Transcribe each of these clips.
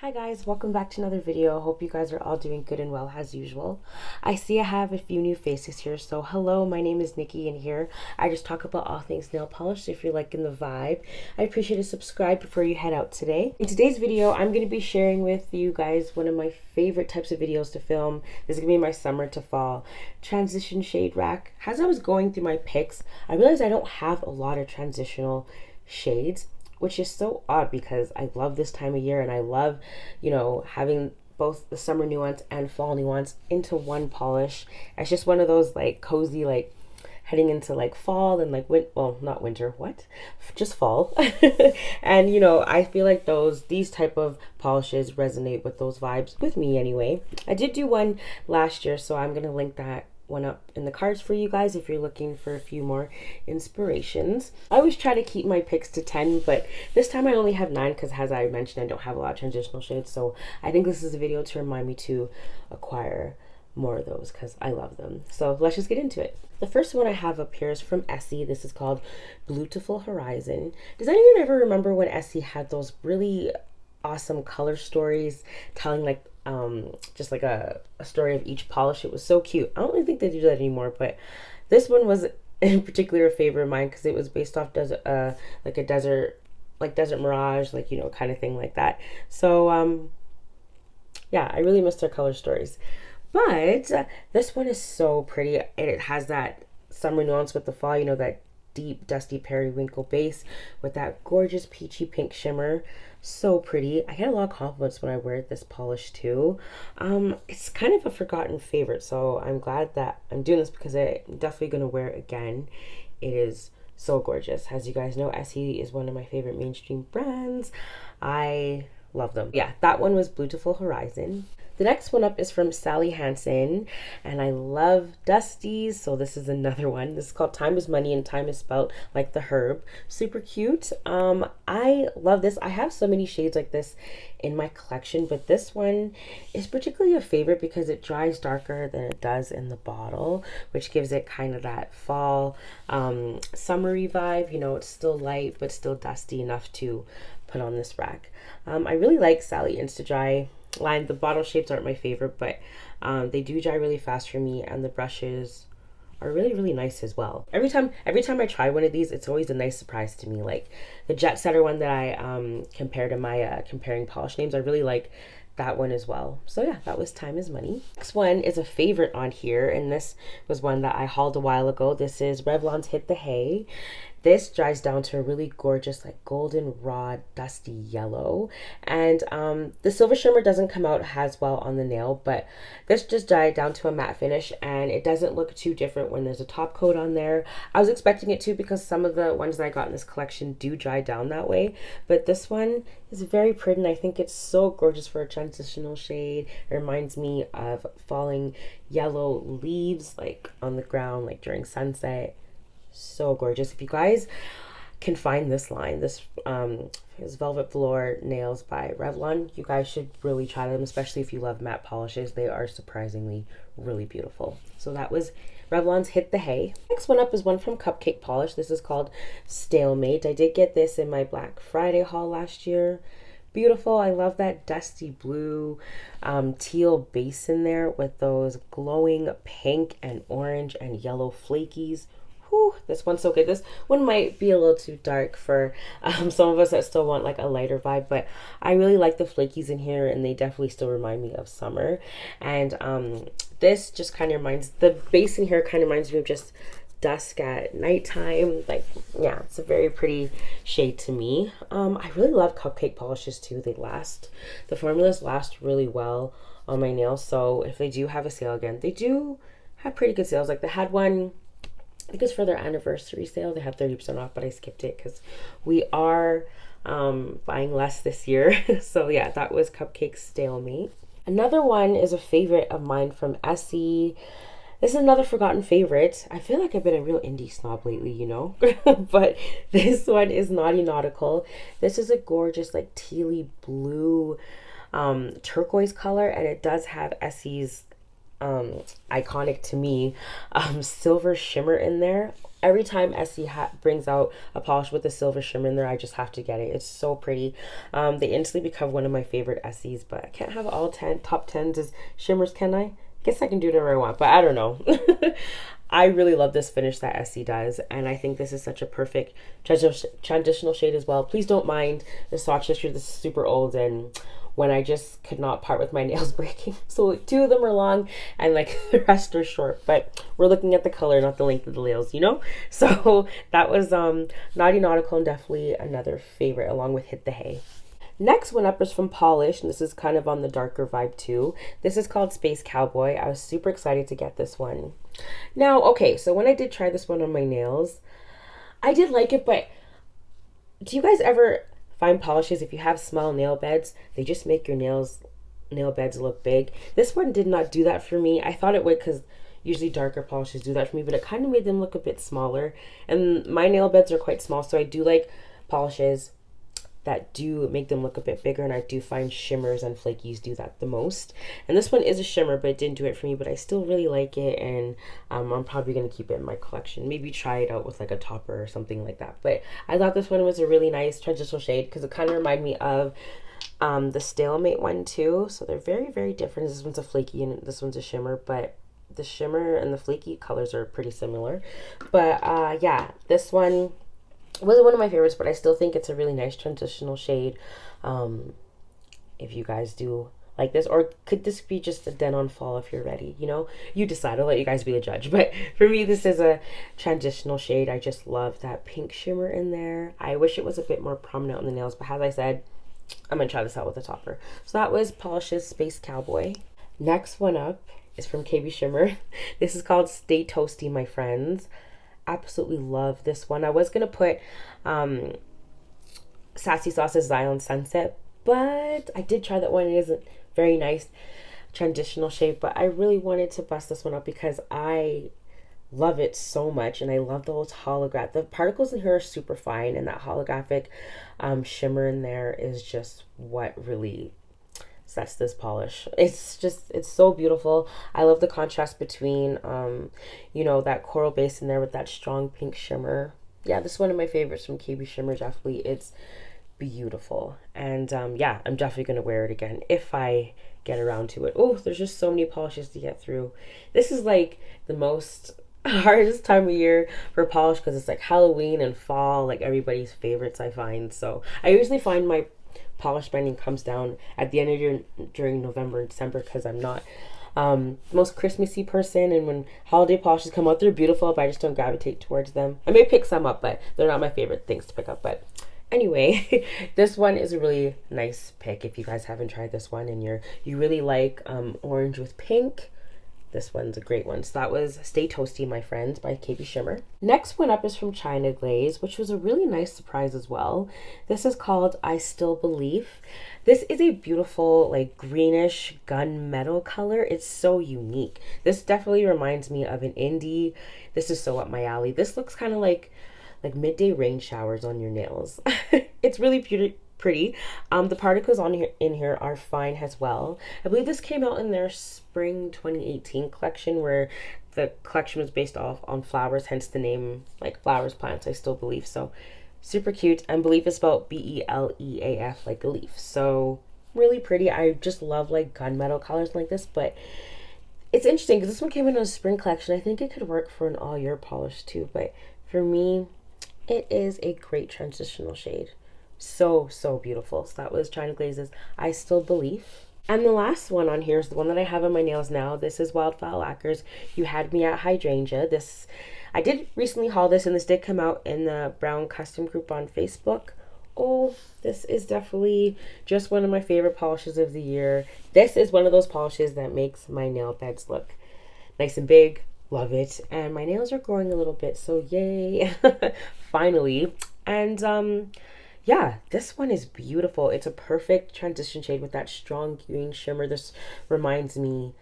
Hi guys, welcome back to another video. Hope you guys are all doing good and well as usual. I see I have a few new faces here, so hello, my name is Nikki and here I just talk about all things nail polish. So if you're liking the vibe, I appreciate a subscribe before you head out today. In today's video, I'm going to be sharing with you guys one of my favorite types of videos to film. This is going to be my summer to fall transition shade rack. As I was going through my picks, I realized I don't have a lot of transitional shades, which is so odd because I love this time of year and I love, having both the summer nuance and fall nuance into one polish. It's just one of those like cozy, like heading into like fall and like not winter, just fall. And I feel like these type of polishes resonate with those vibes with me anyway. I did do one last year, so I'm gonna link that one up in the cards for you guys if you're looking for a few more inspirations. I always try to keep my picks to 10, but this time I only have 9 because, as I mentioned, I don't have a lot of transitional shades, so I think this is a video to remind me to acquire more of those because I love them. So let's just get into it. The first one I have up here is from Essie. This is called Blue-tiful Horizon. Does anyone ever remember when Essie had those really awesome color stories telling like just like a story of each polish? It was so cute. I don't really think they do that anymore, but this one was in particular a favorite of mine because it was based off like a desert mirage, like kind of thing like that. So yeah, I really missed their color stories, but this one is so pretty. It has that summer nuance with the fall, that deep dusty periwinkle base with that gorgeous peachy pink shimmer. So pretty. I get a lot of compliments when I wear this polish too. It's kind of a forgotten favorite, so I'm glad that I'm doing this because I'm definitely going to wear it again. It is so gorgeous. As you guys know, Essie is one of my favorite mainstream brands. I love them. Yeah, that one was Blue-tiful Horizon. The next one up is from Sally Hansen, and I love Dusties, so this is another one. This is called Time is Money, and time is spelled like the herb. Super cute. I love this. I have so many shades like this in my collection, but this one is particularly a favorite because it dries darker than it does in the bottle, which gives it kind of that fall, summery vibe. It's still light, but still dusty enough to put on this rack. I really like Sally Insta-Dry line. The bottle shapes aren't my favorite, but they do dry really fast for me, and the brushes are really nice as well. Every time I try one of these, it's always a nice surprise to me. Like the Jet Setter one that I compared in my comparing polish names, I really like that one as well. So yeah, that was Time is Money. Next one is a favorite on here, and this was one that I hauled a while ago. This is Revlon's Hit the Hay. This dries down to a really gorgeous, like golden rod, dusty yellow. And the silver shimmer doesn't come out as well on the nail, but this just dried down to a matte finish, and it doesn't look too different when there's a top coat on there. I was expecting it to because some of the ones that I got in this collection do dry down that way, but this one is very pretty, and I think it's so gorgeous for a transitional shade. It reminds me of falling yellow leaves like on the ground, like during sunset. So gorgeous. If you guys can find this line, this is Velvet Velour nails by Revlon, you guys should really try them, especially if you love matte polishes. They are surprisingly really beautiful. So that was Revlon's Hit the Hay. Next one up is one from Cupcake Polish. This is called Stalemate. I did get this in my Black Friday haul last year. Beautiful. I love that dusty blue teal base in there with those glowing pink and orange and yellow flakies. Whew, this one's so good. This one might be a little too dark for some of us that still want like a lighter vibe, but I really like the flakies in here, and they definitely still remind me of summer. And this just kind of the base in here kind of reminds me of just dusk at nighttime. Like, yeah, it's a very pretty shade to me. I really love Cupcake polishes too. The formulas last really well on my nails, so if they do have a sale again, they do have pretty good sales. Like they had one, I think it's for their anniversary sale. They had 30% off, but I skipped it because we are buying less this year. So yeah, that was Cupcake Stalemate. Another one is a favorite of mine from Essie. This is another forgotten favorite. I feel like I've been a real indie snob lately, but this one is Naughty Nautical. This is a gorgeous like tealy blue turquoise color, and it does have Essie's iconic to me silver shimmer in there. Every time Essie brings out a polish with a silver shimmer in there, I just have to get it. It's so pretty. They instantly become one of my favorite Essies, but I can't have all 10 top 10s as shimmers, can I? Guess I can do whatever I want, but I don't know. I really love this finish that Essie does, and I think this is such a perfect transitional shade as well. Please don't mind the swatch history. This is super old, and when I just could not part with my nails breaking. So like, two of them are long and like the rest are short, but we're looking at the color, not the length of the nails, you know? So that was Naughty Nautical, and definitely another favorite along with Hit the Hay. Next one up is from Pahlish, and this is kind of on the darker vibe too. This is called Space Cowboy. I was super excited to get this one. Now, okay, so when I did try this one on my nails, I did like it, but do you guys ever find polishes, if you have small nail beds, they just make your nail beds look big? This one did not do that for me. I thought it would, because usually darker polishes do that for me, but it kind of made them look a bit smaller. And my nail beds are quite small, so I do like polishes that do make them look a bit bigger, and I do find shimmers and flakies do that the most. And this one is a shimmer, but it didn't do it for me, but I still really like it, and I'm probably going to keep it in my collection. Maybe try it out with like a topper or something like that. But I thought this one was a really nice transitional shade because it kind of reminded me of the Stalemate one too. So they're very, very different. This one's a flaky and this one's a shimmer, but the shimmer and the flaky colors are pretty similar. But yeah, this one wasn't one of my favorites, but I still think it's a really nice transitional shade. If you guys do like this, or could this be just a dead-on fall if you're ready? You know, you decide. I'll let you guys be the judge. But for me, this is a transitional shade. I just love that pink shimmer in there. I wish it was a bit more prominent on the nails, but as I said, I'm gonna try this out with a topper. So that was Pahlish's Space Cowboy. Next one up is from KB Shimmer. This is called Stay Toasty, my friends. Absolutely love this one. I was gonna put Sassy Sauce's Zion Sunset, but I did try that one. It isn't very nice transitional shade, but I really wanted to bust this one up because I love it so much, and I love the whole holograph. The particles in here are super fine, and that holographic shimmer in there is just what really sets this polish. It's so beautiful. I love the contrast between you know, that coral base in there with that strong pink shimmer. Yeah, this is one of my favorites from KB Shimmer. Definitely, it's beautiful. And yeah, I'm definitely gonna wear it again if I get around to it. Oh, there's just so many polishes to get through. This is like the most hardest time of year for polish because it's like Halloween and fall, like everybody's favorites, I find. So I usually find my polish spending comes down at the end of year during November and December because I'm not most Christmassy person, and when holiday polishes come out, they're beautiful, but I just don't gravitate towards them. I may pick some up, but they're not my favorite things to pick up. But anyway, this one is a really nice pick if you guys haven't tried this one and you really like orange with pink. This one's a great one. So that was Stay Toasty, my friends, by KB Shimmer. Next one up is from China Glaze, which was a really nice surprise as well. This is called I Still Beleaf. This is a beautiful, like, greenish gunmetal color. It's so unique. This definitely reminds me of an indie. This is so up my alley. This looks kind of like midday rain showers on your nails. It's really pretty. The particles in here are fine as well. I believe this came out in their spring 2018 collection, where the collection was based off on flowers, hence the name, like flowers, plants, I Still Beleaf. So super cute. And Beleaf is spelled Beleaf, like a leaf. So really pretty. I just love like gunmetal colors like this, but it's interesting because this one came in a spring collection. I think it could work for an all year polish too, but for me, it is a great transitional shade. So beautiful. So that was China Glaze's I Still Beleaf. And the last one on here is the one that I have on my nails now. This is Wildflower Lacquer's You Had Me at Hydrangea. This, I did recently haul this, and this did come out in the Brown Custom group on Facebook. Oh, this is definitely just one of my favorite polishes of the year. This is one of those polishes that makes my nail beds look nice and big. Love it. And my nails are growing a little bit, so yay. Finally. And yeah, this one is beautiful. It's a perfect transition shade with that strong green shimmer. This reminds me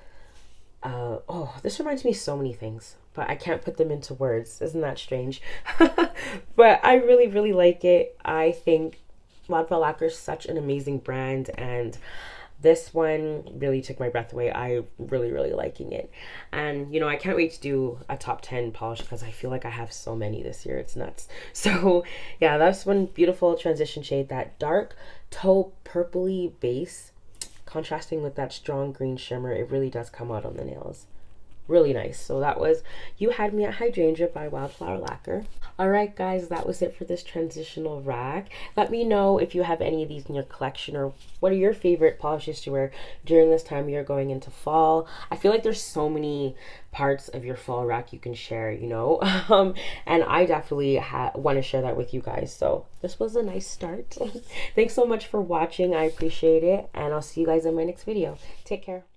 so many things, but I can't put them into words. Isn't that strange? But I really like it. I think Wildflower Lacquer is such an amazing brand, and This one really took my breath away. I really liking it. And, you know, I can't wait to do a top 10 polish because I feel like I have so many this year. It's nuts. So, yeah, that's one beautiful transition shade. That dark taupe purpley base contrasting with that strong green shimmer. It really does come out on the nails. Really nice. So that was You Had Me at Hydrangea by Wildflower Lacquer. Alright guys, that was it for this transitional rack. Let me know if you have any of these in your collection, or what are your favorite polishes to wear during this time you're going into fall. I feel like there's so many parts of your fall rack you can share, you know. And I definitely want to share that with you guys. So this was a nice start. Thanks so much for watching. I appreciate it, and I'll see you guys in my next video. Take care.